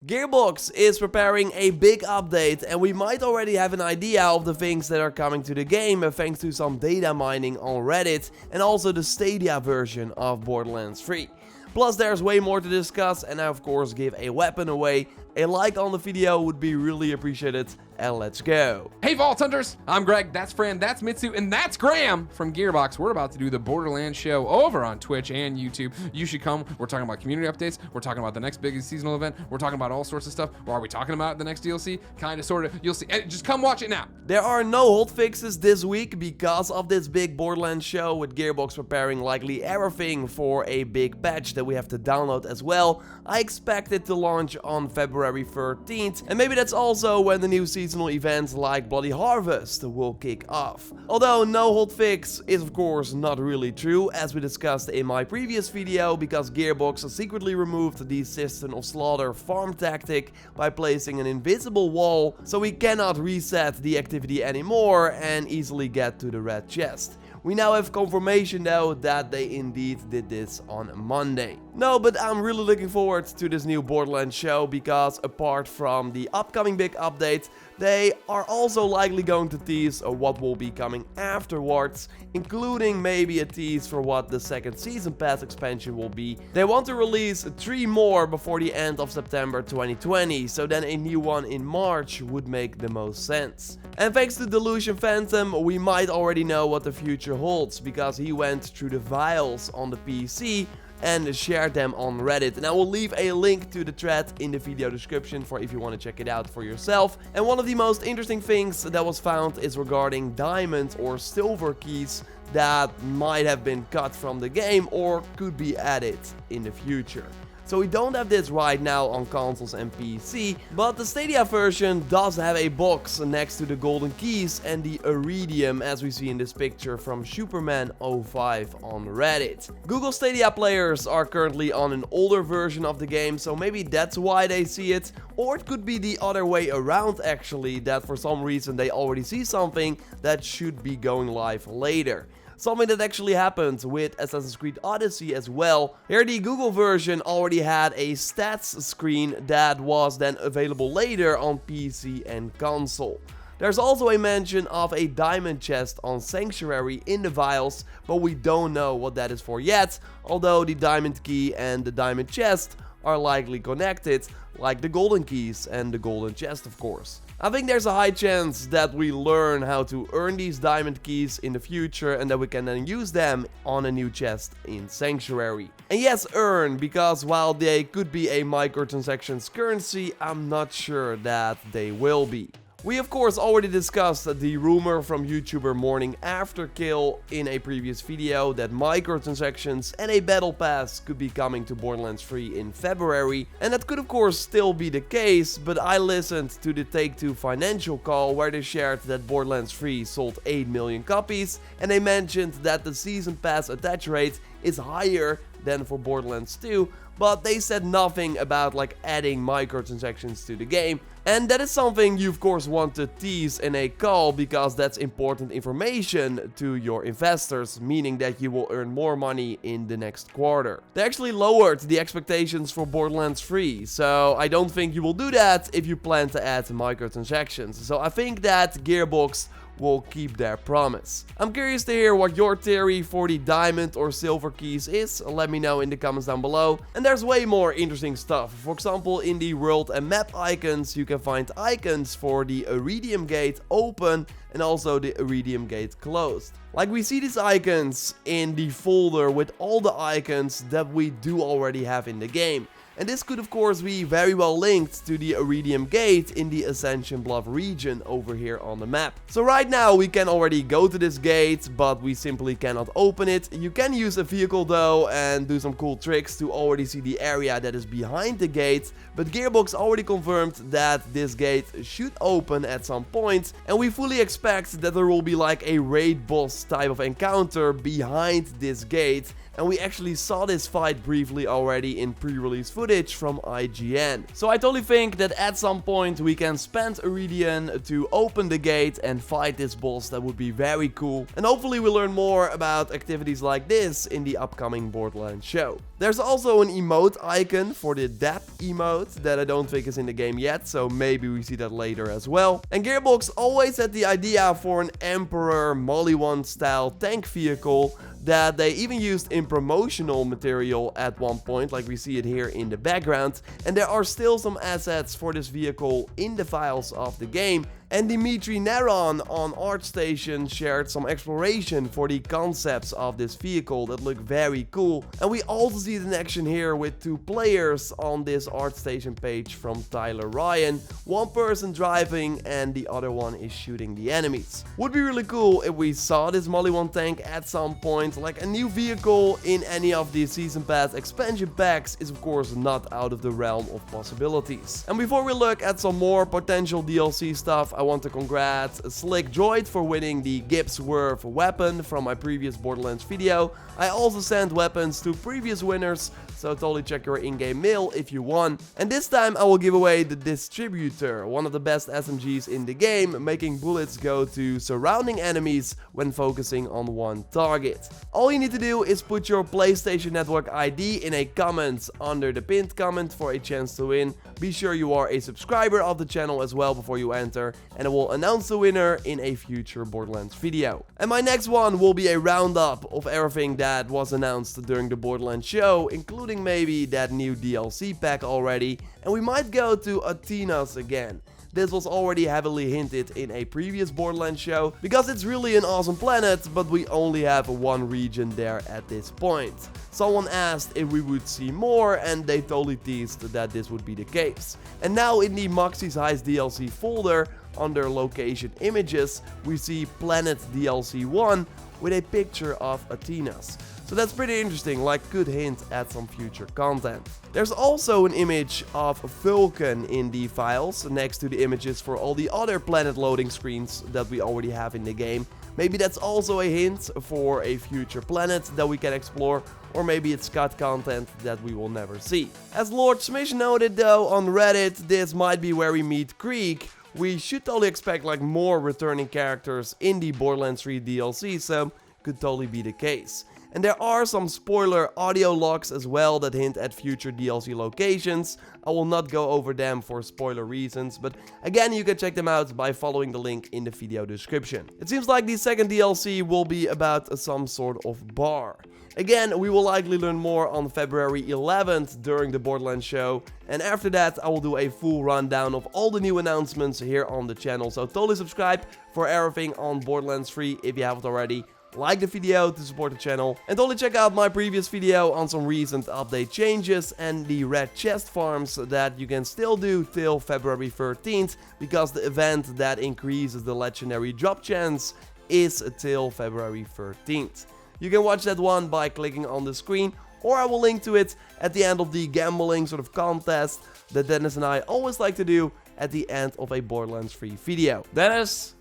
Gearbox is preparing a big update, and we might already have an idea of the things that are coming to the game thanks to some data mining on Reddit and also the Stadia version of Borderlands 3. Plus there's way more to discuss, and I of course give a weapon away. A like on the video would be really appreciated, and let's go. Hey Vault Hunters, I'm Greg, that's Fran, that's Mitsu, and that's Graham from Gearbox. We're about to do the Borderlands show over on Twitch and YouTube. You should come. We're talking about community updates. We're talking about the next big seasonal event. We're talking about all sorts of stuff. Or are we talking about the next DLC? Kind of, sort of. You'll see. Just come watch it now. There are no hotfixes this week because of this big Borderlands show, with Gearbox preparing likely everything for a big patch that we have to download as well. I expect it to launch on February 13th, and maybe that's also when the new seasonal events like Bloody Harvest will kick off. Although no hotfix is of course not really true, as we discussed in my previous video, because Gearbox secretly removed the System of Slaughter farm tactic by placing an invisible wall, so we cannot reset the activity anymore and easily get to the red chest. We now have confirmation though that they indeed did this on Monday. No, but I'm really looking forward to this new Borderlands show, because apart from the upcoming big update, they are also likely going to tease what will be coming afterwards, including maybe a tease for what the second season pass expansion will be. They want to release 3 more before the end of September 2020, so then a new one in March would make the most sense. And thanks to Delusion Phantom, we might already know what the future holds, because he went through the vials on the PC and shared them on Reddit, and I will leave a link to the thread in the video description for if you want to check it out for yourself. And one of the most interesting things that was found is regarding diamond or silver keys that might have been cut from the game or could be added in the future. So we don't have this right now on consoles and PC, but the Stadia version does have a box next to the golden keys and the iridium, as we see in this picture from Superman05 on Reddit. Google Stadia players are currently on an older version of the game, so maybe that's why they see it, or it could be the other way around actually, that for some reason they already see something that should be going live later. Something that actually happened with Assassin's Creed Odyssey as well. Here the Google version already had a stats screen that was then available later on PC and console. There's also a mention of a diamond chest on Sanctuary in the vials, but we don't know what that is for yet, although the diamond key and the diamond chest are likely connected, like the golden keys and the golden chest of course. I think there's a high chance that we learn how to earn these diamond keys in the future and that we can then use them on a new chest in Sanctuary. And yes, earn, because while they could be a microtransactions currency, I'm not sure that they will be. We of course already discussed the rumor from YouTuber Morning After Kill in a previous video that microtransactions and a battle pass could be coming to Borderlands 3 in February, and that could of course still be the case, but I listened to the Take-Two financial call where they shared that Borderlands 3 sold 8 million copies, and they mentioned that the season pass attach rate is higher than for Borderlands 2, but they said nothing about like adding microtransactions to the game. And that is something you of course want to tease in a call, because that's important information to your investors, meaning that you will earn more money in the next quarter. They actually lowered the expectations for Borderlands 3, so I don't think you will do that if you plan to add microtransactions. So I think that Gearbox will keep their promise. I'm curious to hear what your theory for the diamond or silver keys is. Let me know in the comments down below. And there's way more interesting stuff. For example, in the world and map icons, you can find icons for the Iridium Gate open and also the Iridium Gate closed. Like we see these icons in the folder with all the icons that we do already have in the game. And this could of course be very well linked to the Iridium Gate in the Ascension Bluff region over here on the map. So right now we can already go to this gate, but we simply cannot open it. You can use a vehicle though and do some cool tricks to already see the area that is behind the gate, but Gearbox already confirmed that this gate should open at some point, and we fully expect that there will be like a raid boss type of encounter behind this gate. And we actually saw this fight briefly already in pre-release footage footage from IGN. So I totally think that at some point we can spend Iridian to open the gate and fight this boss. That would be very cool. And hopefully we learn more about activities like this in the upcoming Borderlands show. There's also an emote icon for the depth emote that I don't think is in the game yet, so maybe we see that later as well. And Gearbox always had the idea for an Emperor Maliwan style tank vehicle that they even used in promotional material at one point, like we see it here in the background. And there are still some assets for this vehicle in the files of the game. And Dimitri Neron on ArtStation shared some exploration for the concepts of this vehicle that look very cool. And we also see it in action here with 2 players on this ArtStation page from Tyler Ryan. One person driving and the other one is shooting the enemies. Would be really cool if we saw this Maliwan tank at some point. Like a new vehicle in any of the Season Pass expansion packs is of course not out of the realm of possibilities. And before we look at some more potential DLC stuff, I want to congrats Slick Droid for winning the Gibbs Worth weapon from my previous Borderlands video. I also sent weapons to previous winners, so totally check your in-game mail if you won. And this time I will give away the Distributor, one of the best SMGs in the game, making bullets go to surrounding enemies when focusing on one target. All you need to do is put your PlayStation Network ID in a comment under the pinned comment for a chance to win. Be sure you are a subscriber of the channel as well before you enter, and I will announce the winner in a future Borderlands video. And my next one will be a roundup of everything that was announced during the Borderlands show, including maybe that new DLC pack already, and we might go to Athena's again. This was already heavily hinted in a previous Borderlands show, because it's really an awesome planet, but we only have one region there at this point. Someone asked if we would see more, and they totally teased that this would be the case. And now in the Moxie's Heist DLC folder, under location images, we see Planet DLC 1 with a picture of Athena's. So that's pretty interesting, like good hint at some future content. There's also an image of Vulcan in the files, next to the images for all the other planet loading screens that we already have in the game. Maybe that's also a hint for a future planet that we can explore, or maybe it's cut content that we will never see. As Lord Smish noted though on Reddit, this might be where we meet Krieg. We should totally expect like more returning characters in the Borderlands 3 DLC, so could totally be the case. And there are some spoiler audio logs as well that hint at future DLC locations. I will not go over them for spoiler reasons, but again you can check them out by following the link in the video description. It seems like the second DLC will be about some sort of bar. Again, we will likely learn more on February 11th during the Borderlands show, and after that I will do a full rundown of all the new announcements here on the channel, so totally subscribe for everything on Borderlands 3 if you haven't already. Like the video to support the channel, and totally check out my previous video on some recent update changes and the red chest farms that you can still do till February 13th, because the event that increases the legendary drop chance is till February 13th. You can watch that one by clicking on the screen, or I will link to it at the end of the gambling sort of contest that Dennis and I always like to do at the end of a Borderlands 3 video. Dennis,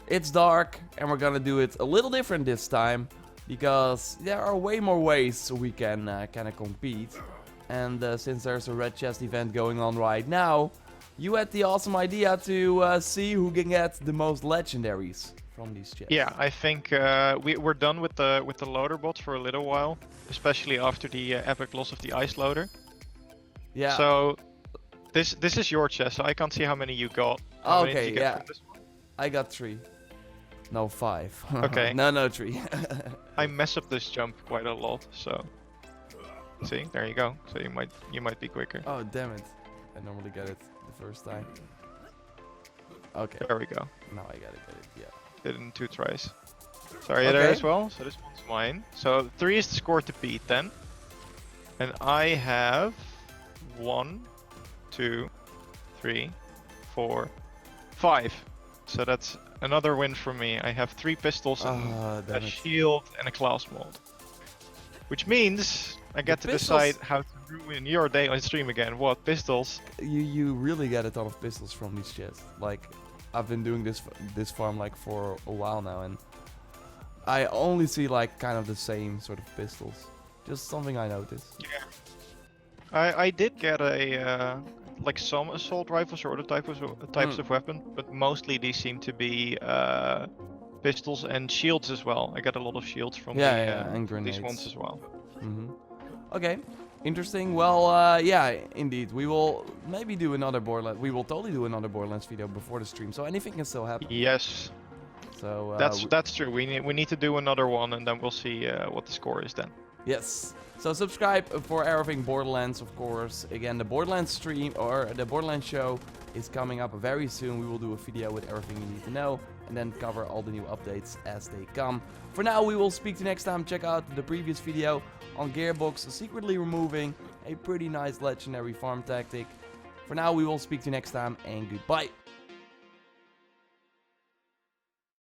it's dark and we're gonna do it a little different this time, because there are way more ways we can kind of compete. And since there's a red chest event going on right now, you had the awesome idea to see who can get the most legendaries from these chests. Yeah, I think we're done with the loader bots for a little while, especially after the epic loss of the ice loader. Yeah. So this is your chest, so I can't see how many you got. How many did Okay, you get yeah. from this one? I got 3. No, 5. Okay. No, 3. I mess up this jump quite a lot, so see, there you go. So you might be quicker. Oh, damn it. I normally get it the first time. Okay. There we go. Now I gotta get it, yeah. Did it in 2 tries. Sorry, there as well. So this one's mine. So 3 is the score to beat then. And I have 1, 2, 3, 4, 5. So that's another win for me. I have 3 pistols, a shield, and a class mold. Which means I get to decide how to ruin your day on stream again. What, pistols? You really get a ton of pistols from these chests. Like, I've been doing this farm like for a while now, and I only see like kind of the same sort of pistols. Just something I noticed. Yeah. I did get a like some assault rifles or other types of weapon, but mostly these seem to be pistols and shields as well. I got a lot of shields from and these grenades. ones as well. Okay, interesting. Well, yeah, indeed. We will maybe do another Borderlands. We will totally do another Borderlands video before the stream, so anything can still happen. Yes, So that's true. We need to do another one, and then we'll see what the score is then. yes. So subscribe for everything Borderlands, of course. Again, the Borderlands stream or the Borderlands show is coming up very soon. We will do a video with everything you need to know and then cover all the new updates as they come. For now, we will speak to you next time. Check out the previous video on Gearbox secretly removing a pretty nice legendary farm tactic. For now, we will speak to you next time and goodbye.